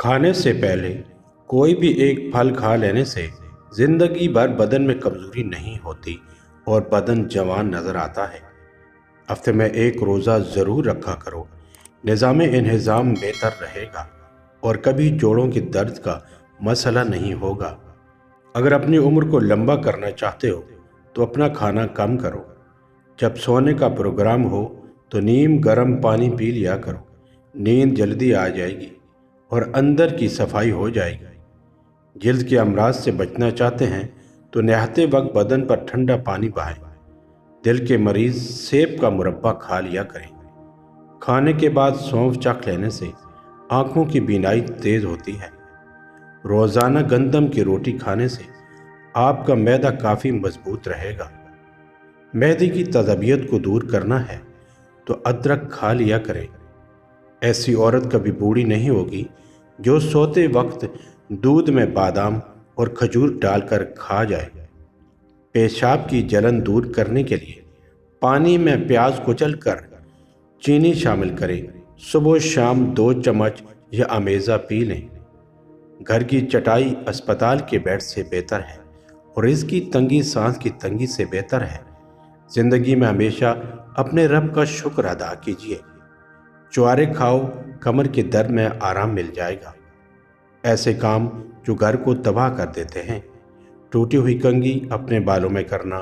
खाने से पहले कोई भी एक फल खा लेने से जिंदगी भर बदन में कमजोरी नहीं होती और बदन जवान नजर आता है। हफ्ते में एक रोज़ा ज़रूर रखा करो। निज़ाम इंहिज़ाम बेहतर रहेगा और कभी जोड़ों के दर्द का मसला नहीं होगा। अगर अपनी उम्र को लंबा करना चाहते हो तो अपना खाना कम करो। जब सोने का प्रोग्राम हो तो नीम गर्म पानी पी लिया करो। नींद जल्दी आ जाएगी और अंदर की सफाई हो जाएगी। जिल्द के अमराज से बचना चाहते हैं तो नहाते वक्त बदन पर ठंडा पानी बहाएं। दिल के मरीज सेब का मुरब्बा खा लिया करें। खाने के बाद सौंफ चख लेने से आंखों की बीनाई तेज होती है। रोजाना गंदम की रोटी खाने से आपका मैदा काफ़ी मजबूत रहेगा। मैदे की तज़बियत को दूर करना है तो अदरक खा लिया करें। ऐसी औरत कभी बूढ़ी नहीं होगी जो सोते वक्त दूध में बादाम और खजूर डालकर खा जाए। पेशाब की जलन दूर करने के लिए पानी में प्याज कुचल कर चीनी शामिल करें। सुबह शाम 2 चम्मच या अमेज़ा पी लें। घर की चटाई अस्पताल के बेड से बेहतर है और इसकी तंगी सांस की तंगी से बेहतर है। जिंदगी में हमेशा अपने रब का शुक्र अदा कीजिए। ज्वारे खाओ, कमर के दर्द में आराम मिल जाएगा। ऐसे काम जो घर को तबाह कर देते हैं। टूटी हुई कंघी अपने बालों में करना,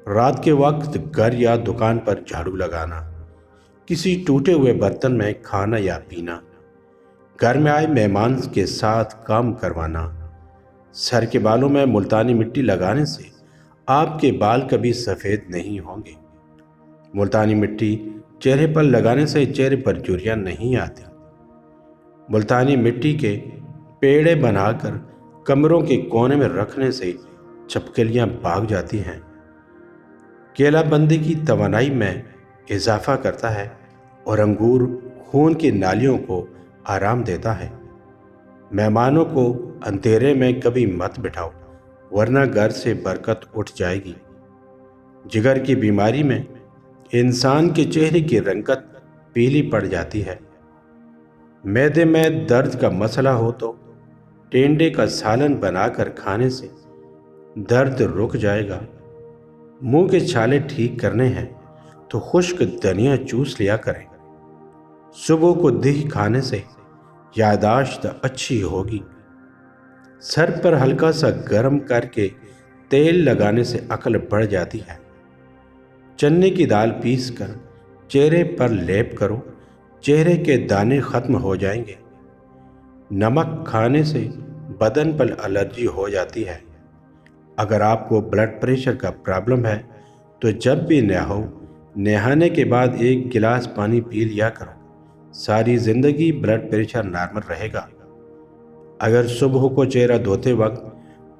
रात के वक्त घर या दुकान पर झाड़ू लगाना, किसी टूटे हुए बर्तन में खाना या पीना, घर में आए मेहमान के साथ काम करवाना। सर के बालों में मुल्तानी मिट्टी लगाने से आपके बाल कभी सफ़ेद नहीं होंगे। मुल्तानी मिट्टी चेहरे पर लगाने से चेहरे पर झुर्रियाँ नहीं आती। मुल्तानी मिट्टी के पेड़े बनाकर कमरों के कोने में रखने से छिपकलियाँ भाग जाती हैं। केला बंदे की तवानाई में इजाफा करता है और अंगूर खून की नालियों को आराम देता है। मेहमानों को अंधेरे में कभी मत बिठाओ वरना घर से बरकत उठ जाएगी। जिगर की बीमारी में इंसान के चेहरे की रंगत पीली पड़ जाती है। मैदे में दर्द का मसला हो तो टेंडे का सालन बनाकर खाने से दर्द रुक जाएगा। मुंह के छाले ठीक करने हैं तो खुश्क धनिया चूस लिया करें। सुबह को दही खाने से यादाश्त अच्छी होगी। सर पर हल्का सा गर्म करके तेल लगाने से अक्ल बढ़ जाती है। चने की दाल पीसकर चेहरे पर लेप करो, चेहरे के दाने खत्म हो जाएंगे। नमक खाने से बदन पर एलर्जी हो जाती है। अगर आपको ब्लड प्रेशर का प्रॉब्लम है तो जब भी नहाओ, नहाने के बाद 1 गिलास पानी पी लिया करो। सारी ज़िंदगी ब्लड प्रेशर नॉर्मल रहेगा। अगर सुबह को चेहरा धोते वक्त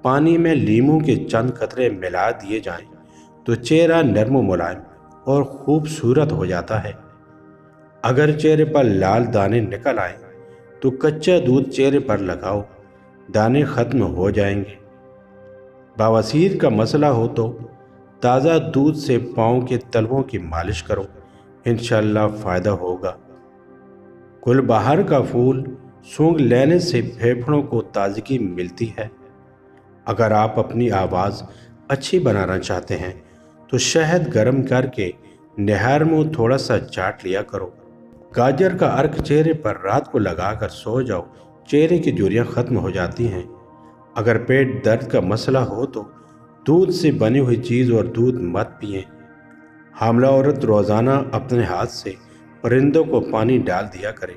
पानी में लीमू के चंद कतरे मिला दिए जाएं तो चेहरा नरम मुलायम और खूबसूरत हो जाता है। अगर चेहरे पर लाल दाने निकल आए तो कच्चा दूध चेहरे पर लगाओ, दाने खत्म हो जाएंगे। बवासीर का मसला हो तो ताज़ा दूध से पाँव के तलवों की मालिश करो, इंशाअल्लाह फ़ायदा होगा। गुलबहार का फूल सूंघ लेने से फेफड़ों को ताजगी मिलती है। अगर आप अपनी आवाज़ अच्छी बनाना चाहते हैं तो शहद गर्म करके नहर में थोड़ा सा चाट लिया करो। गाजर का अर्क चेहरे पर रात को लगाकर सो जाओ, चेहरे की झुर्रियाँ ख़त्म हो जाती हैं। अगर पेट दर्द का मसला हो तो दूध से बनी हुई चीज़ और दूध मत पिएं। हामला औरत रोज़ाना अपने हाथ से परिंदों को पानी डाल दिया करे।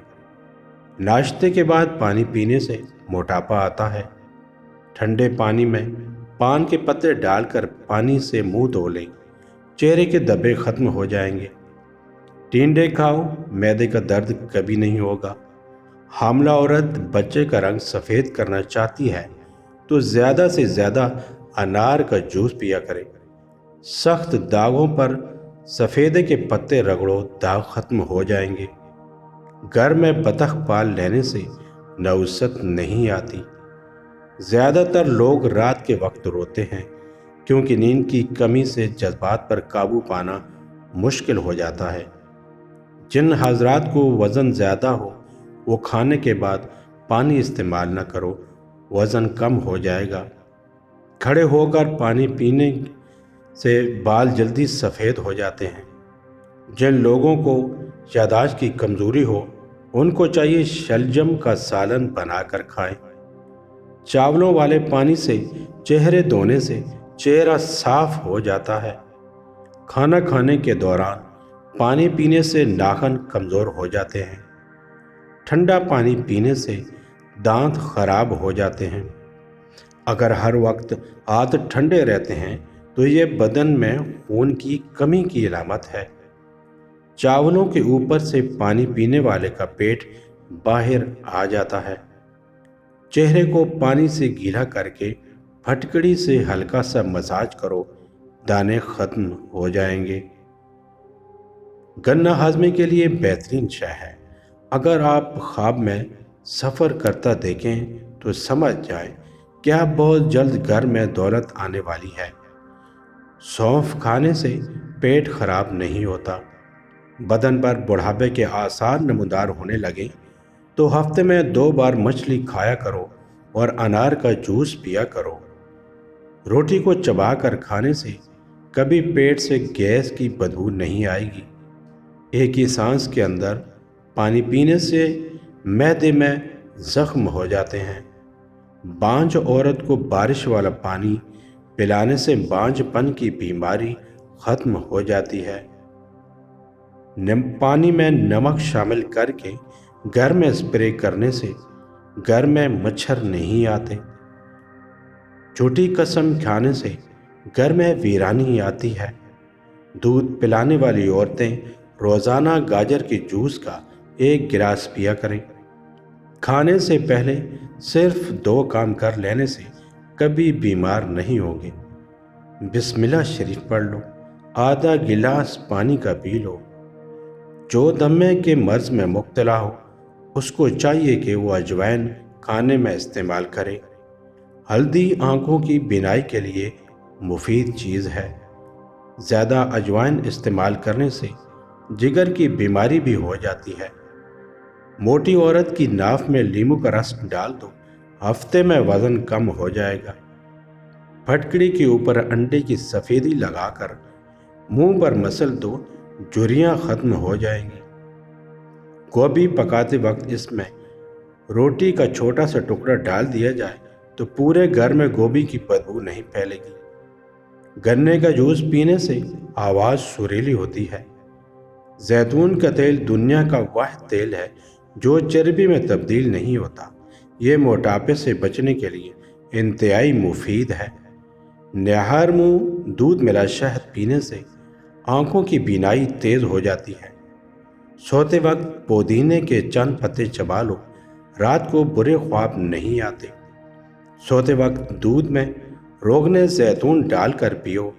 नाश्ते के बाद पानी पीने से मोटापा आता है। ठंडे पानी में पान के पत्ते डालकर पानी से मुंह धो लें, चेहरे के धब्बे खत्म हो जाएंगे। टिंडे खाओ, मैदे का दर्द कभी नहीं होगा। हामला औरत बच्चे का रंग सफ़ेद करना चाहती है तो ज़्यादा से ज़्यादा अनार का जूस पिया करें। सख्त दागों पर सफ़ेदे के पत्ते रगड़ो, दाग खत्म हो जाएंगे। घर में बतख पाल लेने से नौसत नहीं आती। ज़्यादातर लोग रात के वक्त रोते हैं क्योंकि नींद की कमी से जज्बात पर काबू पाना मुश्किल हो जाता है। जिन हजरात को वज़न ज़्यादा हो वो खाने के बाद पानी इस्तेमाल न करो, वज़न कम हो जाएगा। खड़े होकर पानी पीने से बाल जल्दी सफ़ेद हो जाते हैं। जिन लोगों को याददाश्त की कमज़ोरी हो, उनको चाहिए शलजम का सालन बनाकर खाएं। चावलों वाले पानी से चेहरे धोने से चेहरा साफ हो जाता है। खाना खाने के दौरान पानी पीने से नाखून कमज़ोर हो जाते हैं। ठंडा पानी पीने से दांत खराब हो जाते हैं। अगर हर वक्त हाथ ठंडे रहते हैं तो ये बदन में खून की कमी की अलामत है। चावलों के ऊपर से पानी पीने वाले का पेट बाहर आ जाता है। चेहरे को पानी से गीला करके फटकड़ी से हल्का सा मसाज करो, दाने खत्म हो जाएंगे। गन्ना हाजमे के लिए बेहतरीन चाय है। अगर आप ख्वाब में सफ़र करता देखें तो समझ जाएं कि आप बहुत जल्द घर में दौलत आने वाली है। सौंफ खाने से पेट खराब नहीं होता। बदन पर बुढ़ापे के आसार नमूदार होने लगे तो हफ्ते में 2 बार मछली खाया करो और अनार का जूस पिया करो। रोटी को चबाकर खाने से कभी पेट से गैस की बदबू नहीं आएगी। एक ही सांस के अंदर पानी पीने से मैदे में जख्म हो जाते हैं। बांझ औरत को बारिश वाला पानी पिलाने से बांझपन की बीमारी खत्म हो जाती है। पानी में नमक शामिल करके घर में स्प्रे करने से घर में मच्छर नहीं आते। झूठी कसम खाने से घर में वीरानी आती है। दूध पिलाने वाली औरतें रोज़ाना गाजर के जूस का 1 गिलास पिया करें। खाने से पहले सिर्फ 2 काम कर लेने से कभी बीमार नहीं होंगे। बिस्मिल्लाह शरीफ पढ़ लो, आधा गिलास पानी का पी लो। जो दमे के मर्ज में मुब्तला हो उसको चाहिए कि वो अजवाइन खाने में इस्तेमाल करे। हल्दी आँखों की बीनाई के लिए मुफीद चीज़ है। ज़्यादा अजवाइन इस्तेमाल करने से जिगर की बीमारी भी हो जाती है। मोटी औरत की नाफ में नींबू का रस डाल दो, हफ्ते में वज़न कम हो जाएगा। फटकड़ी के ऊपर अंडे की सफ़ेदी लगाकर मुंह पर मसल दो, झुर्रियाँ ख़त्म हो जाएंगी। गोभी पकाते वक्त इसमें रोटी का छोटा सा टुकड़ा डाल दिया जाए तो पूरे घर में गोभी की बदबू नहीं फैलेगी। गन्ने का जूस पीने से आवाज़ सुरीली होती है। जैतून का तेल दुनिया का वह तेल है जो चर्बी में तब्दील नहीं होता। ये मोटापे से बचने के लिए इंतहाई मुफीद है। निहार मुँह दूध मिला शहद पीने से आँखों की बीनाई तेज़ हो जाती है। सोते वक्त पुदीने के चंद पत्ते चबा लो, रात को बुरे ख्वाब नहीं आते। सोते वक्त दूध में रोगने जैतून डालकर पियो,